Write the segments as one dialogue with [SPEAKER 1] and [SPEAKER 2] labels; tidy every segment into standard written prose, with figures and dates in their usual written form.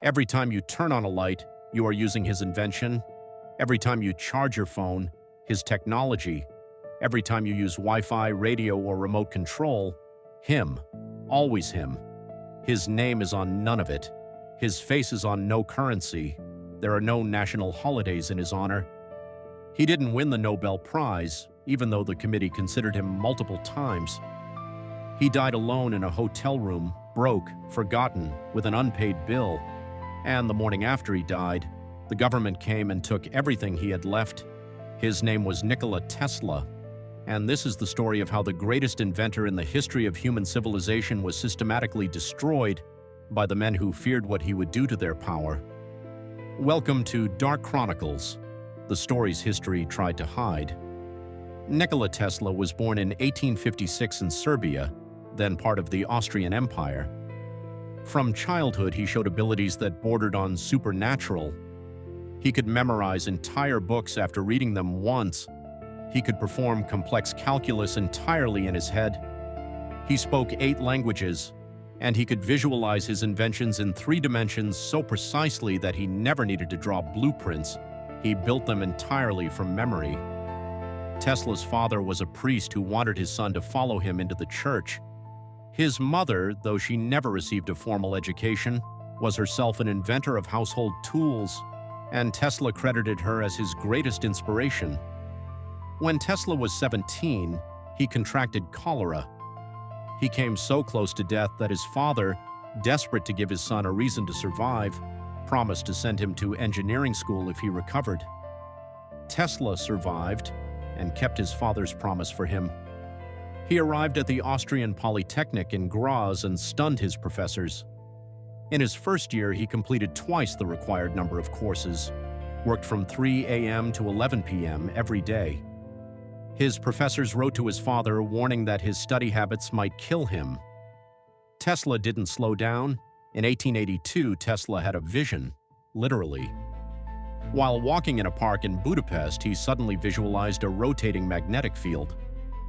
[SPEAKER 1] Every time you turn on a light, you are using his invention. Every time you charge your phone, his technology. Every time you use Wi-Fi, radio, or remote control, him. Always him. His name is on none of it. His face is on no currency. There are no national holidays in his honor. He didn't win the Nobel Prize, even though the committee considered him multiple times. He died alone in a hotel room, broke, forgotten, with an unpaid bill. And the morning after he died, the government came and took everything he had left. His name was Nikola Tesla. And this is the story of how the greatest inventor in the history of human civilization was systematically destroyed by the men who feared what he would do to their power. Welcome to Dark Chronicles, the stories history tried to hide. Nikola Tesla was born in 1856 in Serbia, then part of the Austrian Empire. From childhood, he showed abilities that bordered on supernatural. He could memorize entire books after reading them once. He could perform complex calculus entirely in his head. He spoke 8 languages, and he could visualize his inventions in 3 dimensions so precisely that he never needed to draw blueprints. He built them entirely from memory. Tesla's father was a priest who wanted his son to follow him into the church. His mother, though she never received a formal education, was herself an inventor of household tools, and Tesla credited her as his greatest inspiration. When Tesla was 17, he contracted cholera. He came so close to death that his father, desperate to give his son a reason to survive, promised to send him to engineering school if he recovered. Tesla survived and kept his father's promise for him. He arrived at the Austrian Polytechnic in Graz and stunned his professors. In his first year, he completed twice the required number of courses, worked from 3 a.m. to 11 p.m. every day. His professors wrote to his father, warning that his study habits might kill him. Tesla didn't slow down. In 1882, Tesla had a vision, literally. While walking in a park in Budapest, he suddenly visualized a rotating magnetic field,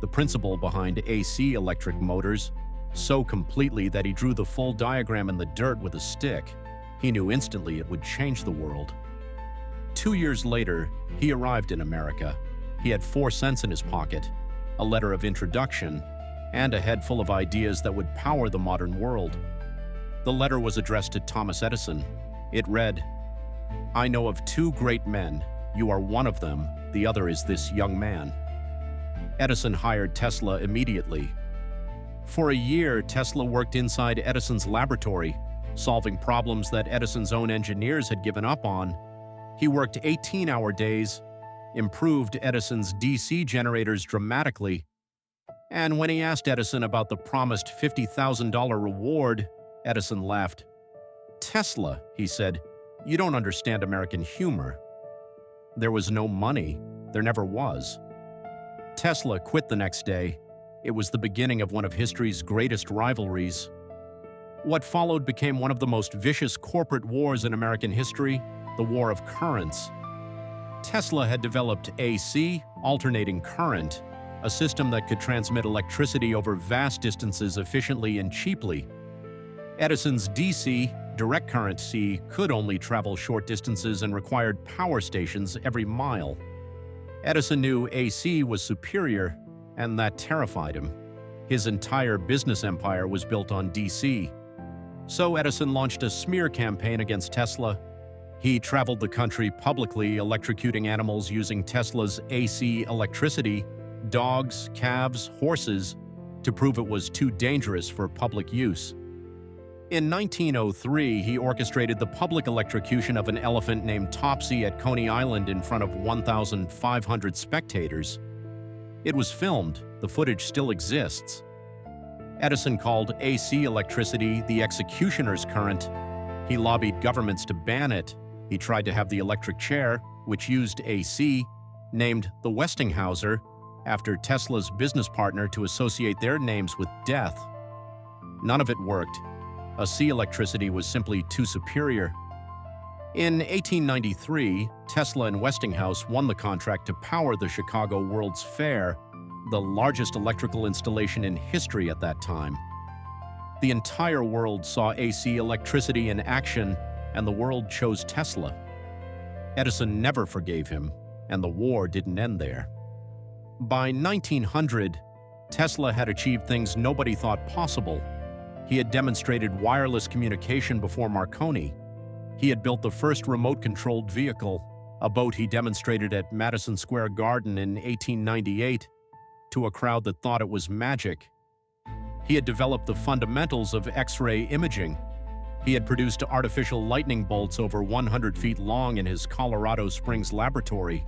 [SPEAKER 1] the principle behind AC electric motors, so completely that he drew the full diagram in the dirt with a stick. He knew instantly it would change the world. 2 years later, he arrived in America. He had 4 cents in his pocket, a letter of introduction, and a head full of ideas that would power the modern world. The letter was addressed to Thomas Edison. It read, "I know of 2 great men. You are one of them. The other is this young man." Edison hired Tesla immediately. For a year, Tesla worked inside Edison's laboratory, solving problems that Edison's own engineers had given up on. He worked 18-hour days, improved Edison's DC generators dramatically, and when he asked Edison about the promised $50,000 reward, Edison laughed. "Tesla," he said, "you don't understand American humor. There was no money. There never was." Tesla quit the next day. It was the beginning of one of history's greatest rivalries. What followed became one of the most vicious corporate wars in American history, the War of Currents. Tesla had developed AC, alternating current, a system that could transmit electricity over vast distances efficiently and cheaply. Edison's DC, direct current C, could only travel short distances and required power stations every mile. Edison knew AC was superior, and that terrified him. His entire business empire was built on DC. So Edison launched a smear campaign against Tesla. He traveled the country publicly electrocuting animals using Tesla's AC electricity, dogs, calves, horses, to prove it was too dangerous for public use. In 1903, he orchestrated the public electrocution of an elephant named Topsy at Coney Island in front of 1,500 spectators. It was filmed. The footage still exists. Edison called AC electricity the executioner's current. He lobbied governments to ban it. He tried to have the electric chair, which used AC, named the Westinghouser, after Tesla's business partner to associate their names with death. None of it worked. AC electricity was simply too superior. In 1893, Tesla and Westinghouse won the contract to power the Chicago World's Fair, the largest electrical installation in history at that time. The entire world saw AC electricity in action, and the world chose Tesla. Edison never forgave him, and the war didn't end there. By 1900, Tesla had achieved things nobody thought possible. He had demonstrated wireless communication before Marconi. He had built the first remote-controlled vehicle, a boat he demonstrated at Madison Square Garden in 1898, to a crowd that thought it was magic. He had developed the fundamentals of X-ray imaging. He had produced artificial lightning bolts over 100 feet long in his Colorado Springs laboratory.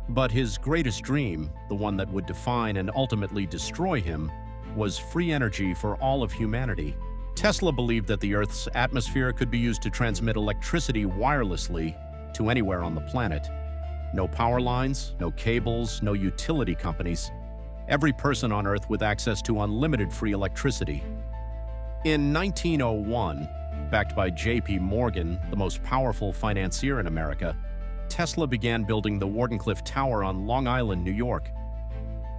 [SPEAKER 1] But his greatest dream, the one that would define and ultimately destroy him, was free energy for all of humanity. Tesla believed that the Earth's atmosphere could be used to transmit electricity wirelessly to anywhere on the planet. No power lines, no cables, no utility companies. Every person on Earth with access to unlimited free electricity. In 1901, backed by J.P. Morgan, the most powerful financier in America, Tesla began building the Wardenclyffe Tower on Long Island, New York.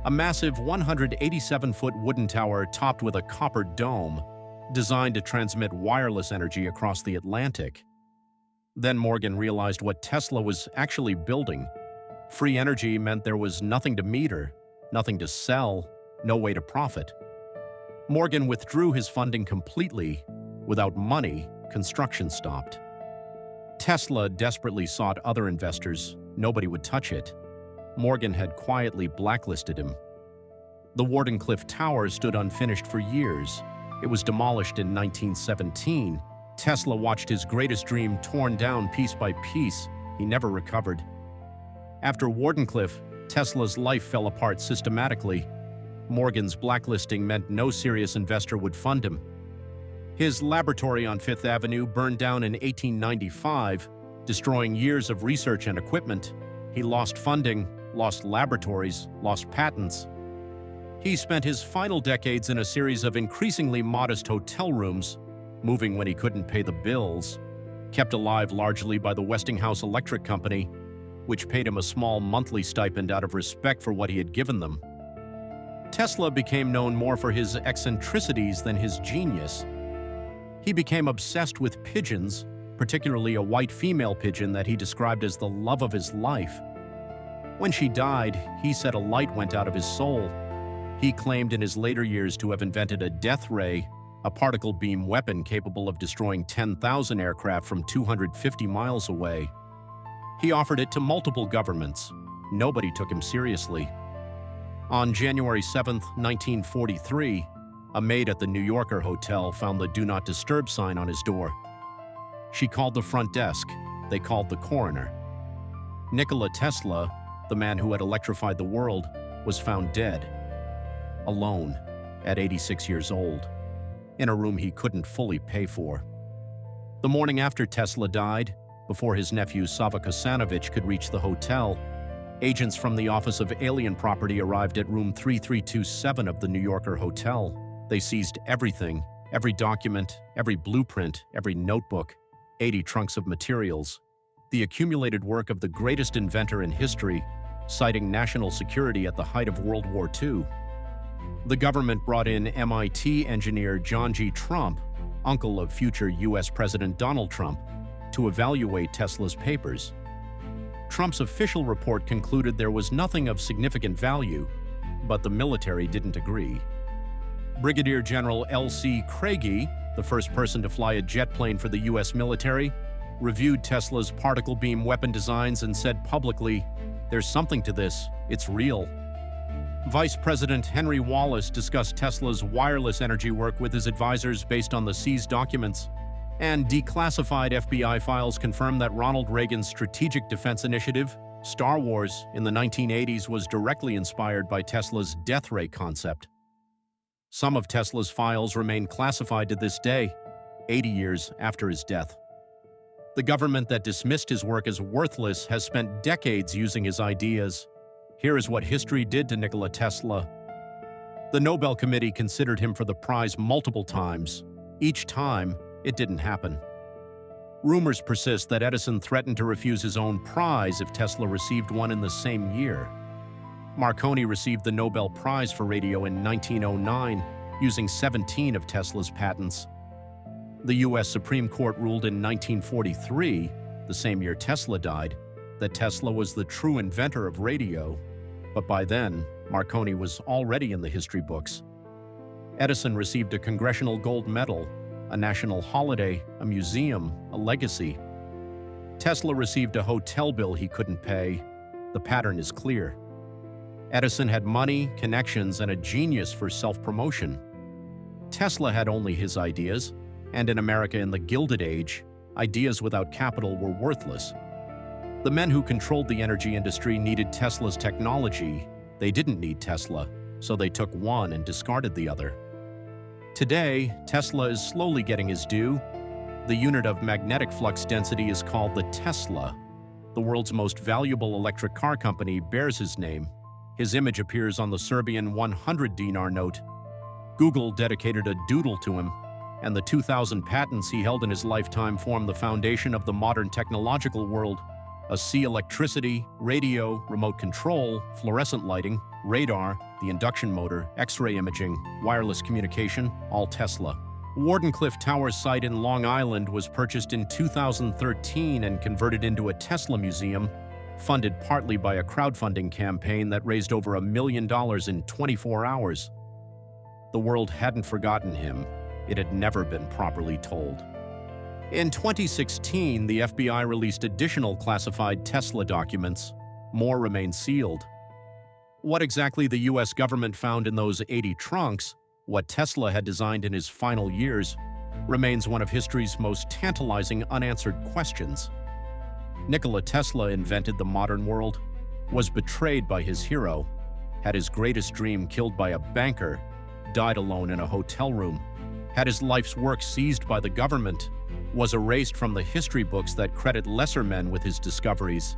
[SPEAKER 1] A massive 187-foot wooden tower topped with a copper dome, designed to transmit wireless energy across the Atlantic. Then Morgan realized what Tesla was actually building. Free energy meant there was nothing to meter, nothing to sell, no way to profit. Morgan withdrew his funding completely. Without money, construction stopped. Tesla desperately sought other investors. Nobody would touch it. Morgan had quietly blacklisted him. The Wardenclyffe Tower stood unfinished for years. It was demolished in 1917. Tesla watched his greatest dream torn down piece by piece. He never recovered. After Wardenclyffe, Tesla's life fell apart systematically. Morgan's blacklisting meant no serious investor would fund him. His laboratory on Fifth Avenue burned down in 1895, destroying years of research and equipment. He lost funding, lost laboratories, lost patents. He spent his final decades in a series of increasingly modest hotel rooms, moving when he couldn't pay the bills, kept alive largely by the Westinghouse Electric Company, which paid him a small monthly stipend out of respect for what he had given them. Tesla became known more for his eccentricities than his genius. He became obsessed with pigeons, particularly a white female pigeon that he described as the love of his life. When she died, he said a light went out of his soul. He claimed in his later years to have invented a death ray, a particle beam weapon capable of destroying 10,000 aircraft from 250 miles away. He offered it to multiple governments. Nobody took him seriously. On January 7, 1943, a maid at the New Yorker hotel found the Do Not Disturb sign on his door. She called the front desk. They called the coroner. Nikola Tesla, the man who had electrified the world, was found dead, alone, at 86 years old, in a room he couldn't fully pay for. The morning after Tesla died, before his nephew Sava Kosanovich could reach the hotel, agents from the Office of Alien Property arrived at room 3327 of the New Yorker hotel. They seized everything, every document, every blueprint, every notebook, 80 trunks of materials, the accumulated work of the greatest inventor in history, citing national security at the height of World War II. The government brought in MIT engineer John G. Trump, uncle of future U.S. President Donald Trump, to evaluate Tesla's papers. Trump's official report concluded there was nothing of significant value, but the military didn't agree. Brigadier General L.C. Craigie, the first person to fly a jet plane for the U.S. military, reviewed Tesla's particle beam weapon designs and said publicly, "There's something to this, it's real." Vice President Henry Wallace discussed Tesla's wireless energy work with his advisors based on the seized documents, and declassified FBI files confirmed that Ronald Reagan's Strategic Defense Initiative, Star Wars, in the 1980s was directly inspired by Tesla's death ray concept. Some of Tesla's files remain classified to this day, 80 years after his death. The government that dismissed his work as worthless has spent decades using his ideas. Here is what history did to Nikola Tesla. The Nobel Committee considered him for the prize multiple times. Each time, it didn't happen. Rumors persist that Edison threatened to refuse his own prize if Tesla received one in the same year. Marconi received the Nobel Prize for radio in 1909, using 17 of Tesla's patents. The U.S. Supreme Court ruled in 1943, the same year Tesla died, that Tesla was the true inventor of radio, but by then, Marconi was already in the history books. Edison received a Congressional Gold Medal, a national holiday, a museum, a legacy. Tesla received a hotel bill he couldn't pay. The pattern is clear. Edison had money, connections, and a genius for self-promotion. Tesla had only his ideas, and in America in the Gilded Age, ideas without capital were worthless. The men who controlled the energy industry needed Tesla's technology. They didn't need Tesla, so they took one and discarded the other. Today, Tesla is slowly getting his due. The unit of magnetic flux density is called the Tesla. The world's most valuable electric car company bears his name. His image appears on the Serbian 100 dinar note. Google dedicated a doodle to him, and the 2,000 patents he held in his lifetime form the foundation of the modern technological world. See electricity, radio, remote control, fluorescent lighting, radar, the induction motor, X-ray imaging, wireless communication, all Tesla. Wardenclyffe Tower site in Long Island was purchased in 2013 and converted into a Tesla museum, funded partly by a crowdfunding campaign that raised over $1 million in 24 hours. The world hadn't forgotten him. It had never been properly told. In 2016, the FBI released additional classified Tesla documents. More remain sealed. What exactly the U.S. government found in those 80 trunks, what Tesla had designed in his final years, remains one of history's most tantalizing unanswered questions. Nikola Tesla invented the modern world, was betrayed by his hero, had his greatest dream killed by a banker, died alone in a hotel room, had his life's work seized by the government, was erased from the history books that credit lesser men with his discoveries,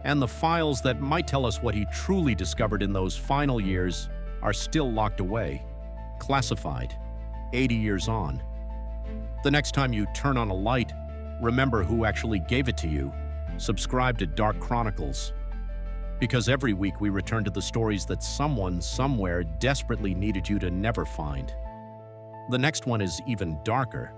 [SPEAKER 1] and the files that might tell us what he truly discovered in those final years are still locked away, classified, 80 years on. The next time you turn on a light, remember who actually gave it to you. Subscribe to Dark Chronicles, because every week we return to the stories that someone somewhere desperately needed you to never find. The next one is even darker.